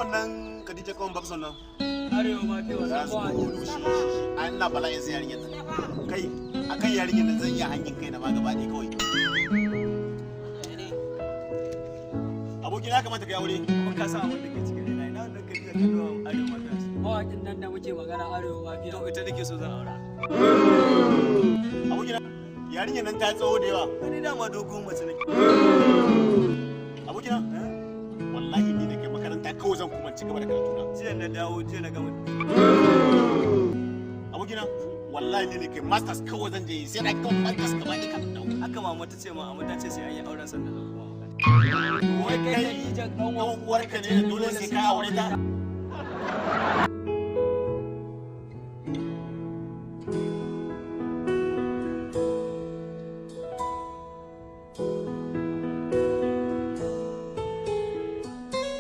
wannan Khadija kawon Bakson nan. Arewa ma fi wannan ba a ina bala'in sai yarinyar nan. Kai akan yarinyar nan zan iya hangin kai na ma gaba ɗaya kawai. Aboki na kamata ka yi aure. kuma ka san abin da ke cikin raina ina wannan Khadija kallo Arewa ma fi mawaƙin nan da muke magana Arewa ma fi to ita nake so zan aura. Aboki na yarinyar nan ta tsawo da yawa. Ni dama dogon mace nake. Aboki na wallahi ni da kai makaranta kawai zan kuma ci gaba da karatu na. Jiya na dawo jiya na gama. Abokina wallahi ni ne kai masters kawai zan je sai na gama masters gaba ɗaya kan dawo. Haka mama ta ce ma amma ta ce sai an yi auren sannan zan kuma. Wai kai dan uwarka ne dole sai ka aure ta.